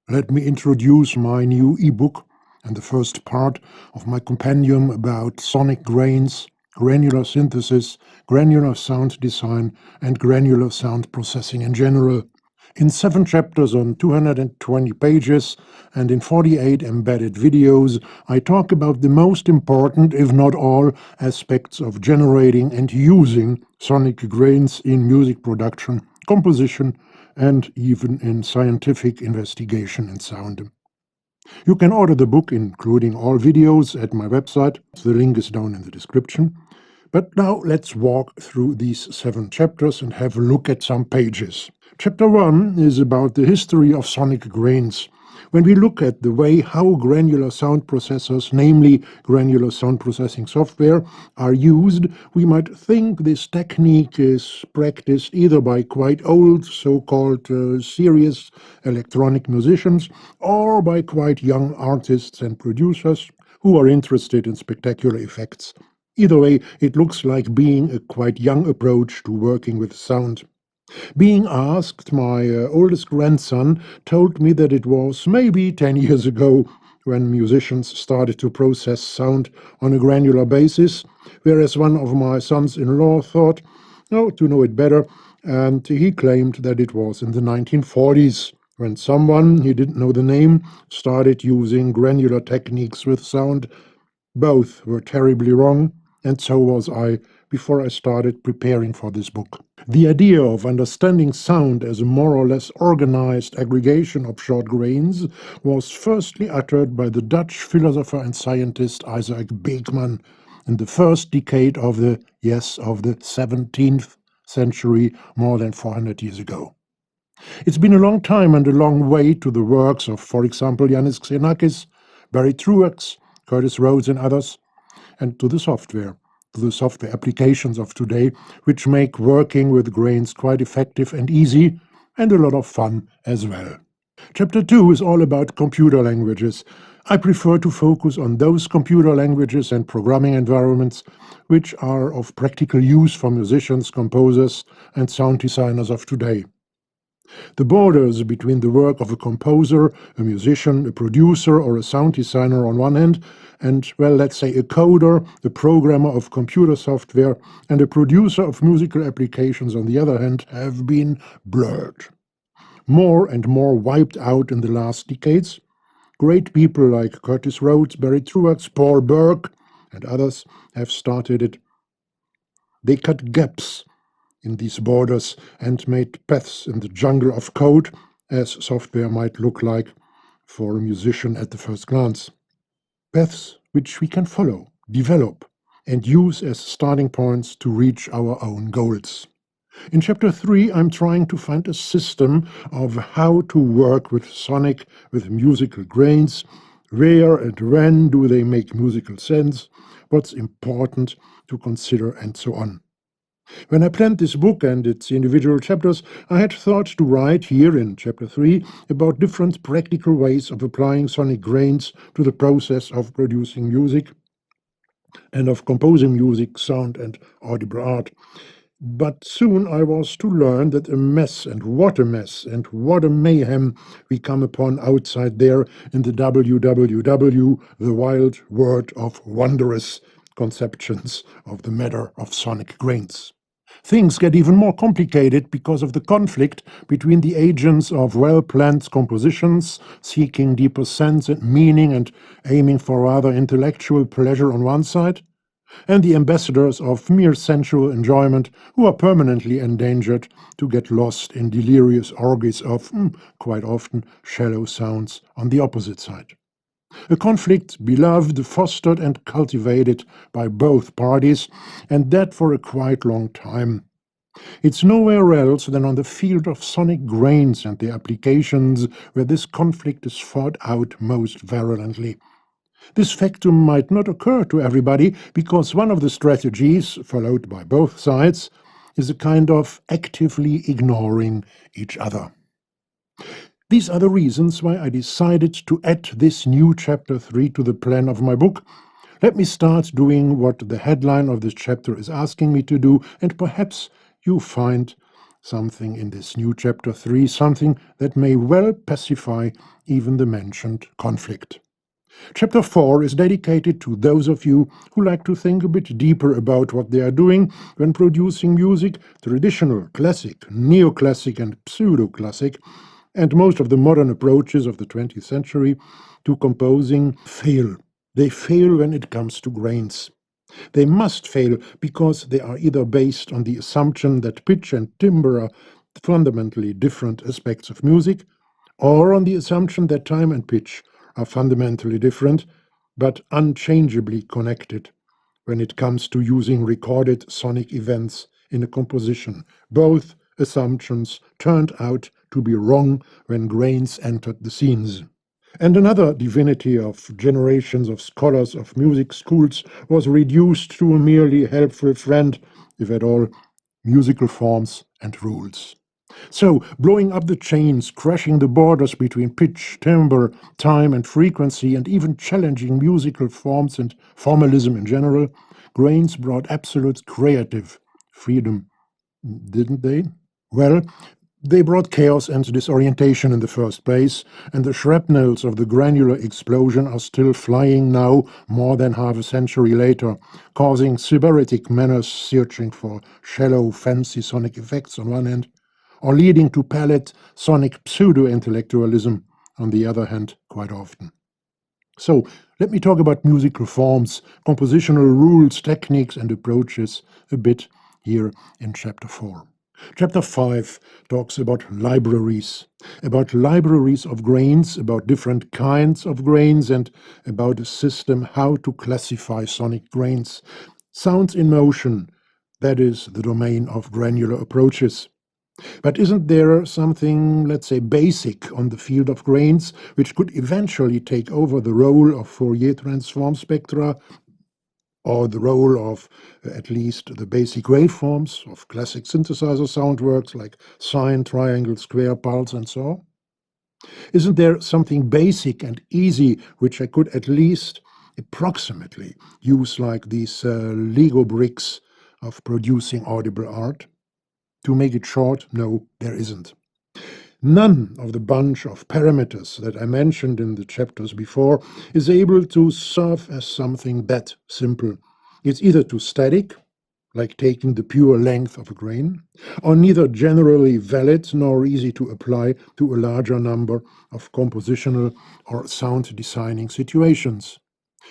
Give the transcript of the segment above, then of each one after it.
Let me introduce my new ebook and the first part of my compendium about sonic grains, granular synthesis, granular sound design, and granular sound processing in general. In 7 chapters on 220 pages and in 48 embedded videos, I talk about the most important, if not all, aspects of generating and using sonic grains in music production, composition, and even in scientific investigation in sound. You can order the book, including all videos, at my website. The link is down in the description. But now let's walk through these 7 chapters and have a look at some pages. Chapter 1 is about the history of sonic grains. When we look at the way how granular sound processors, namely granular sound processing software, are used, we might think this technique is practiced either by quite old so-called serious electronic musicians or by quite young artists and producers who are interested in spectacular effects. Either way, it looks like being a quite young approach to working with sound. Being asked, my oldest grandson told me that it was maybe 10 years ago when musicians started to process sound on a granular basis, whereas one of my sons-in-law thought, no, to know it better, and he claimed that it was in the 1940s when someone, he didn't know the name, started using granular techniques with sound. Both were terribly wrong, and so was I before I started preparing for this book. The idea of understanding sound as a more or less organized aggregation of short grains was firstly uttered by the Dutch philosopher and scientist Isaac Beeckman in the first decade of the 17th century, more than 400 years ago. It's been a long time and a long way to the works of, for example, Yanis Xenakis, Barry Truax, Curtis Rhodes and others, and to the software applications of today, which make working with grains quite effective and easy, and a lot of fun as well. Chapter 2 is all about computer languages. I prefer to focus on those computer languages and programming environments which are of practical use for musicians, composers, and sound designers of today. The borders between the work of a composer, a musician, a producer, or a sound designer on one hand, and, well, let's say a coder, a programmer of computer software, and a producer of musical applications on the other hand, have been blurred. More and more wiped out in the last decades. Great people like Curtis Rhodes, Barry Truax, Paul Berg, and others have started it. They cut gaps in these borders and made paths in the jungle of code, as software might look like for a musician at the first glance. Paths which we can follow, develop, and use as starting points to reach our own goals. In chapter 3, I'm trying to find a system of how to work with musical grains. Where and when do they make musical sense? What's important to consider, and so on. When I planned this book and its individual chapters, I had thought to write here in chapter 3 about different practical ways of applying sonic grains to the process of producing music and of composing music, sound, and audible art. But soon I was to learn that a mess and what a mayhem we come upon outside there in the WWW, the wild world of wondrous conceptions of the matter of sonic grains. Things get even more complicated because of the conflict between the agents of well-planned compositions, seeking deeper sense and meaning and aiming for rather intellectual pleasure on one side, and the ambassadors of mere sensual enjoyment who are permanently endangered to get lost in delirious orgies of, quite often, shallow sounds on the opposite side. A conflict beloved, fostered and cultivated by both parties, and that for a quite long time. It's nowhere else than on the field of sonic grains and their applications where this conflict is fought out most virulently. This factum might not occur to everybody because one of the strategies, followed by both sides, is a kind of actively ignoring each other. These are the reasons why I decided to add this new chapter 3 to the plan of my book. Let me start doing what the headline of this chapter is asking me to do, and perhaps you find something in this new chapter 3, something that may well pacify even the mentioned conflict. Chapter 4 is dedicated to those of you who like to think a bit deeper about what they are doing when producing music, traditional, classic, neoclassic, and pseudo-classic, and most of the modern approaches of the 20th century to composing fail. They fail when it comes to grains. They must fail because they are either based on the assumption that pitch and timbre are fundamentally different aspects of music, or on the assumption that time and pitch are fundamentally different, but unchangeably connected when it comes to using recorded sonic events in a composition. Both assumptions turned out to be wrong when grains entered the scenes. And another divinity of generations of scholars of music schools was reduced to a merely helpful friend, if at all, musical forms and rules. So, blowing up the chains, crashing the borders between pitch, timbre, time, and frequency, and even challenging musical forms and formalism in general, grains brought absolute creative freedom, didn't they? Well, they brought chaos and disorientation in the first place, and the shrapnels of the granular explosion are still flying now, more than half a century later, causing sybaritic menace searching for shallow, fancy sonic effects on one hand, or leading to palette sonic pseudo-intellectualism on the other hand quite often. So, let me talk about musical forms, compositional rules, techniques, and approaches a bit here in chapter 4. Chapter 5 talks about libraries of grains, about different kinds of grains, and about a system how to classify sonic grains. Sounds in motion, that is the domain of granular approaches. But isn't there something, let's say, basic on the field of grains, which could eventually take over the role of Fourier transform spectra, or the role of at least the basic waveforms of classic synthesizer soundworks like sine, triangle, square, pulse, and so on? Isn't there something basic and easy which I could at least approximately use like these Lego bricks of producing audible art? To make it short, no, there isn't. None of the bunch of parameters that I mentioned in the chapters before is able to serve as something that simple. It's either too static, like taking the pure length of a grain, or neither generally valid nor easy to apply to a larger number of compositional or sound designing situations.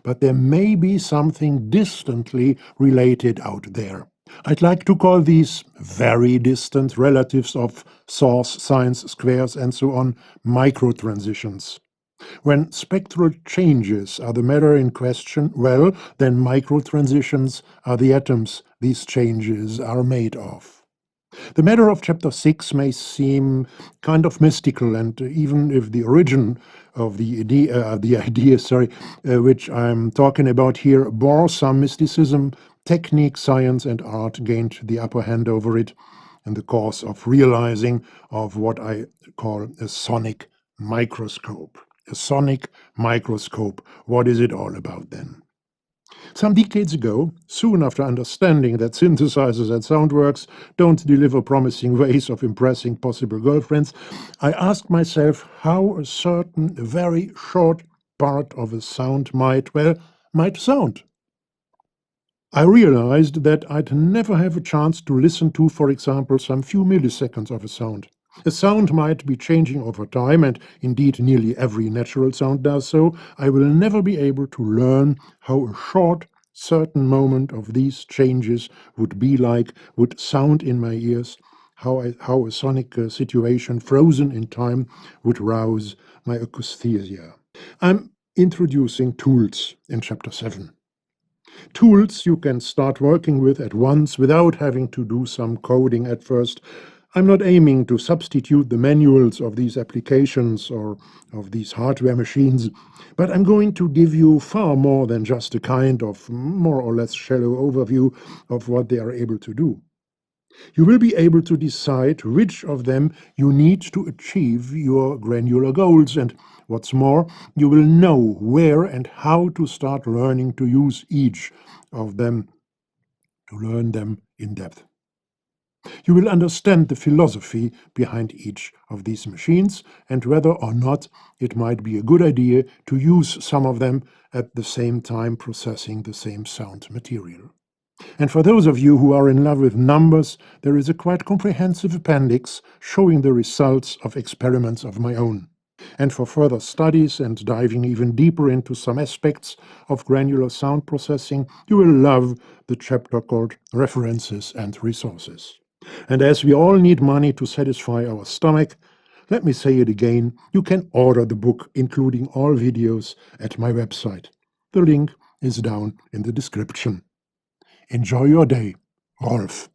But there may be something distantly related out there. I'd like to call these very distant relatives of source, sines, squares, and so on microtransitions. When spectral changes are the matter in question, well, then microtransitions are the atoms these changes are made of. The matter of chapter 6 may seem kind of mystical, and even if the origin of the idea, which I'm talking about here, bore some mysticism, technique, science, and art gained the upper hand over it in the course of realizing of what I call a sonic microscope. A sonic microscope. What is it all about then? Some decades ago, soon after understanding that synthesizers and soundworks don't deliver promising ways of impressing possible girlfriends, I asked myself how a certain very short part of a sound might sound. I realized that I'd never have a chance to listen to, for example, some few milliseconds of a sound. A sound might be changing over time, and indeed nearly every natural sound does so. I will never be able to learn how a short, certain moment of these changes would be like, would sound in my ears, how a sonic situation frozen in time would rouse my acousthesia. I'm introducing tools in chapter 7. Tools you can start working with at once without having to do some coding at first. I'm not aiming to substitute the manuals of these applications or of these hardware machines, but I'm going to give you far more than just a kind of more or less shallow overview of what they are able to do. You will be able to decide which of them you need to achieve your granular goals, and what's more, you will know where and how to start learning to use each of them, to learn them in depth. You will understand the philosophy behind each of these machines and whether or not it might be a good idea to use some of them at the same time processing the same sound material. And for those of you who are in love with numbers, there is a quite comprehensive appendix showing the results of experiments of my own. And for further studies and diving even deeper into some aspects of granular sound processing, you will love the chapter called References and Resources. And as we all need money to satisfy our stomach, let me say it again, you can order the book, including all videos, at my website. The link is down in the description. Enjoy your day, Rolf.